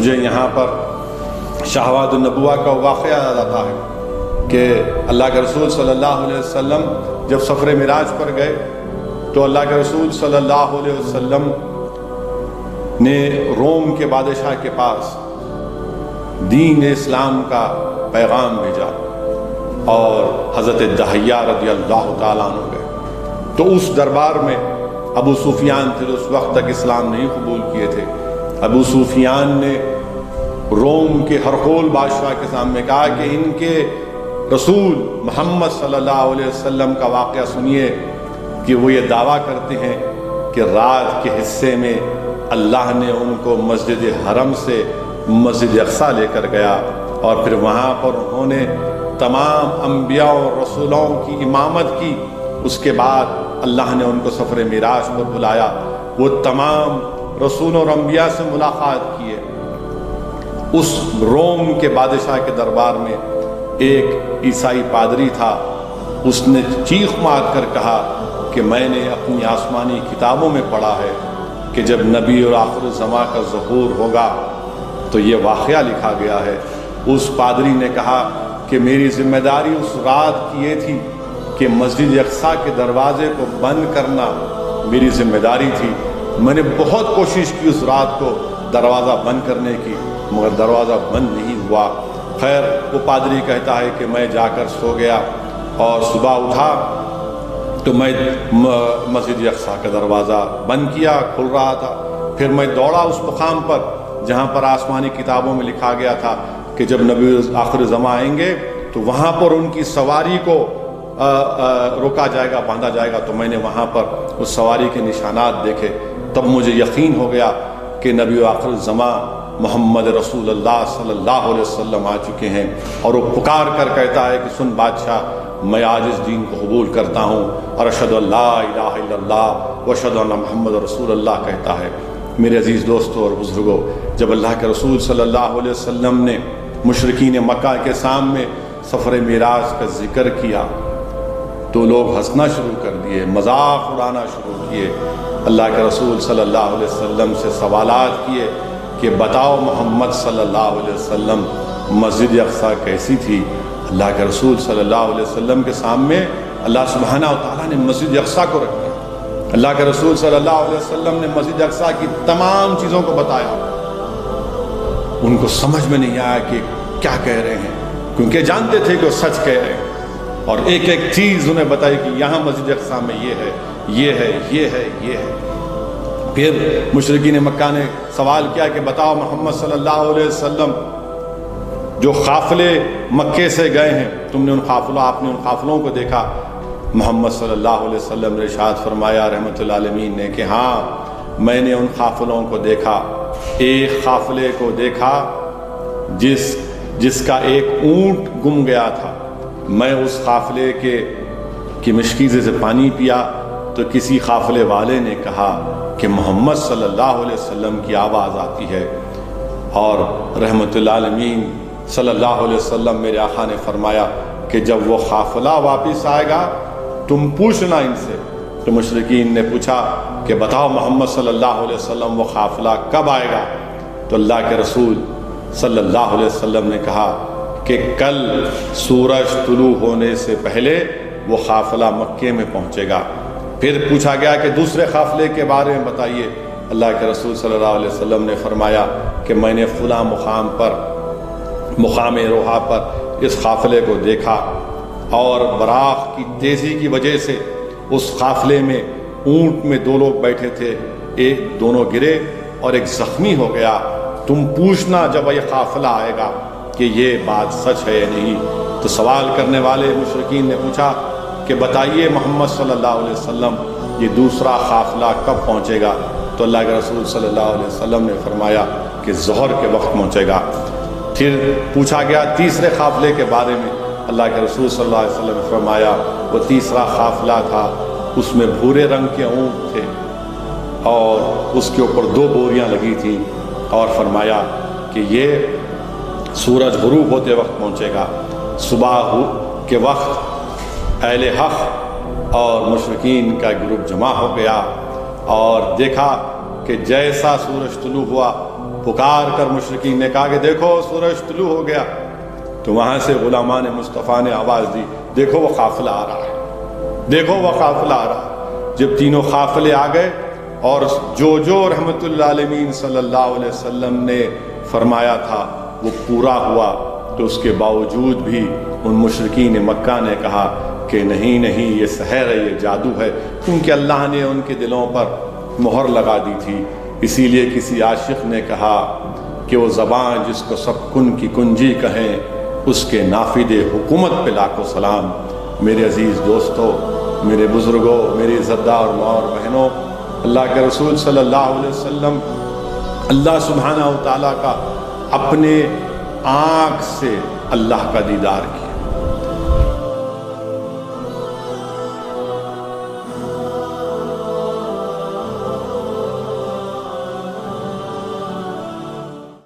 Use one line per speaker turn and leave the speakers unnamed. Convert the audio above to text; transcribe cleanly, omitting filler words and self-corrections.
مجھے یہاں پر شہوات النبوہ کا واقعہ یاد آتا ہے کہ اللہ کے رسول صلی اللہ علیہ وسلم جب سفر معراج پر گئے تو اللہ کے رسول صلی اللہ علیہ وسلم نے روم کے بادشاہ کے پاس دین اسلام کا پیغام بھیجا اور حضرت دحیہ رضی اللہ تعالیٰ عنہ گئے تو اس دربار میں ابو سفیان تھے جو اس وقت تک اسلام نہیں قبول کیے تھے۔ ابو سفیان نے روم کے ہرقول بادشاہ کے سامنے کہا کہ ان کے رسول محمد صلی اللہ علیہ وسلم کا واقعہ سنیے کہ وہ یہ دعویٰ کرتے ہیں کہ رات کے حصے میں اللہ نے ان کو مسجد حرم سے مسجد اقصیٰ لے کر گیا اور پھر وہاں پر انہوں نے تمام انبیاء اور رسولوں کی امامت کی۔ اس کے بعد اللہ نے ان کو سفر معراج پر بلایا، وہ تمام رسول اور انبیاء سے ملاقات کیے۔ اس روم کے بادشاہ کے دربار میں ایک عیسائی پادری تھا، اس نے چیخ مار کر کہا کہ میں نے اپنی آسمانی کتابوں میں پڑھا ہے کہ جب نبی اور آخر الزماں کا ظہور ہوگا تو یہ واقعہ لکھا گیا ہے۔ اس پادری نے کہا کہ میری ذمہ داری اس رات کی یہ تھی کہ مسجد اقصیٰ کے دروازے کو بند کرنا میری ذمہ داری تھی۔ میں نے بہت کوشش کی اس رات کو دروازہ بند کرنے کی، مگر دروازہ بند نہیں ہوا۔ خیر وہ پادری کہتا ہے کہ میں جا کر سو گیا اور صبح اٹھا تو میں مسجد اقصیٰ کا دروازہ بند کیا، کھل رہا تھا۔ پھر میں دوڑا اس مقام پر جہاں پر آسمانی کتابوں میں لکھا گیا تھا کہ جب نبی آخر زماں آئیں گے تو وہاں پر ان کی سواری کو روکا جائے گا، باندھا جائے گا۔ تو میں نے وہاں پر اس سواری کے نشانات دیکھے، تب مجھے یقین ہو گیا کہ نبی آخر زماں محمد رسول اللہ صلی اللہ علیہ وسلم آ چکے ہیں۔ اور وہ پکار کر کہتا ہے کہ سن بادشاہ، میں آج اس دین کو قبول کرتا ہوں اور اشہد ان لا الہ الا اللہ و اشہد ان محمد رسول اللہ کہتا ہے۔ میرے عزیز دوستوں اور بزرگوں، جب اللہ کے رسول صلی اللہ علیہ وسلم نے مشرکین مکہ کے سامنے سفر معراج کا ذکر کیا تو لوگ ہنسنا شروع کر دیے، مذاق اڑانا شروع کیے۔ اللہ کے رسول صلی اللہ علیہ وسلم سے سوالات کیے کہ بتاؤ محمد صلی اللہ علیہ وسلم مسجد اقصیٰ کیسی تھی؟ اللہ کے رسول صلی اللہ علیہ وسلم کے سامنے اللہ سبحانہ و تعالیٰ نے مسجد اقصیٰ کو رکھ دیا۔ اللہ کے رسول صلی اللہ علیہ وسلم نے مسجد اقصیٰ کی تمام چیزوں کو بتایا۔ ان کو سمجھ میں نہیں آیا کہ کیا کہہ رہے ہیں، کیونکہ جانتے تھے کہ وہ سچ کہہ رہے ہیں، اور ایک ایک چیز انہیں بتائی کہ یہاں مسجد اقصیٰ میں یہ ہے، یہ ہے، یہ ہے، یہ ہے۔ پھر مشرکین مکہ نے سوال کیا کہ بتاؤ محمد صلی اللہ علیہ وسلم جو قافلے مکے سے گئے ہیں، تم نے آپ نے ان قافلوں کو دیکھا؟ محمد صلی اللہ علیہ وسلم نے ارشاد فرمایا رحمۃ اللہ عالمین نے کہ ہاں میں نے ان قافلوں کو دیکھا۔ ایک قافلے کو دیکھا جس کا ایک اونٹ گم گیا تھا، میں اس قافلے کی مشکیزے سے پانی پیا تو کسی قافلے والے نے کہا کہ محمد صلی اللہ علیہ وسلم کی آواز آتی ہے، اور رحمۃ اللہ عالمین صلی اللہ علیہ وسلم میرے آقا نے فرمایا کہ جب وہ قافلہ واپس آئے گا تم پوچھنا ان سے۔ تو مشرکین نے پوچھا کہ بتاؤ محمد صلی اللہ علیہ وسلم وہ قافلہ کب آئے گا؟ تو اللہ کے رسول صلی اللہ علیہ وسلم نے کہا کہ کل سورج طلوع ہونے سے پہلے وہ قافلہ مکے میں پہنچے گا۔ پھر پوچھا گیا کہ دوسرے قافلے کے بارے میں بتائیے۔ اللہ کے رسول صلی اللہ علیہ وسلم نے فرمایا کہ میں نے فلاں مقام روحا پر اس قافلے کو دیکھا، اور براق کی تیزی کی وجہ سے اس قافلے میں اونٹ میں دو لوگ بیٹھے تھے، ایک دونوں گرے اور ایک زخمی ہو گیا۔ تم پوچھنا جب یہ قافلہ آئے گا کہ یہ بات سچ ہے یا نہیں۔ تو سوال کرنے والے مشرکین نے پوچھا کہ بتائیے محمد صلی اللہ علیہ وسلم یہ دوسرا قافلہ کب پہنچے گا؟ تو اللہ کے رسول صلی اللہ علیہ وسلم نے فرمایا کہ ظہر کے وقت پہنچے گا۔ پھر پوچھا گیا تیسرے قافلے کے بارے میں، اللہ کے رسول صلی اللہ علیہ وسلم نے فرمایا وہ تیسرا قافلہ تھا، اس میں بھورے رنگ کے اونٹ تھے اور اس کے اوپر 2 بوریاں لگی تھیں، اور فرمایا کہ یہ سورج غروب ہوتے وقت پہنچے گا۔ صبح کے وقت اہل حق اور مشرکین کا گروپ جمع ہو گیا اور دیکھا کہ جیسا سورج طلوع ہوا پکار کر مشرکین نے کہا کہ دیکھو سورج طلوع ہو گیا، تو وہاں سے غلامان مصطفیٰ نے آواز دی دیکھو وہ قافلہ آ رہا ہے، دیکھو وہ قافلہ آ رہا ہے۔ جب تینوں قافلے آ گئے اور جو رحمت اللہ علیہ صلی اللہ علیہ وسلم نے فرمایا تھا وہ پورا ہوا، تو اس کے باوجود بھی ان مشرکین مکہ نے کہا کہ نہیں یہ سحر ہے، یہ جادو ہے، کیونکہ اللہ نے ان کے دلوں پر مہر لگا دی تھی۔ اسی لیے کسی عاشق نے کہا کہ وہ زبان جس کو سب کن کی کنجی کہیں، اس کے نافذ حکومت پہ لاکھوں سلام۔ میرے عزیز دوستو، میرے بزرگوں، میری عزتدار ماں اور بہنوں، اللہ کے رسول صلی اللہ علیہ وسلم اللہ سبحانہ و تعالیٰ کا اپنے آنکھ سے اللہ کا دیدار کیا۔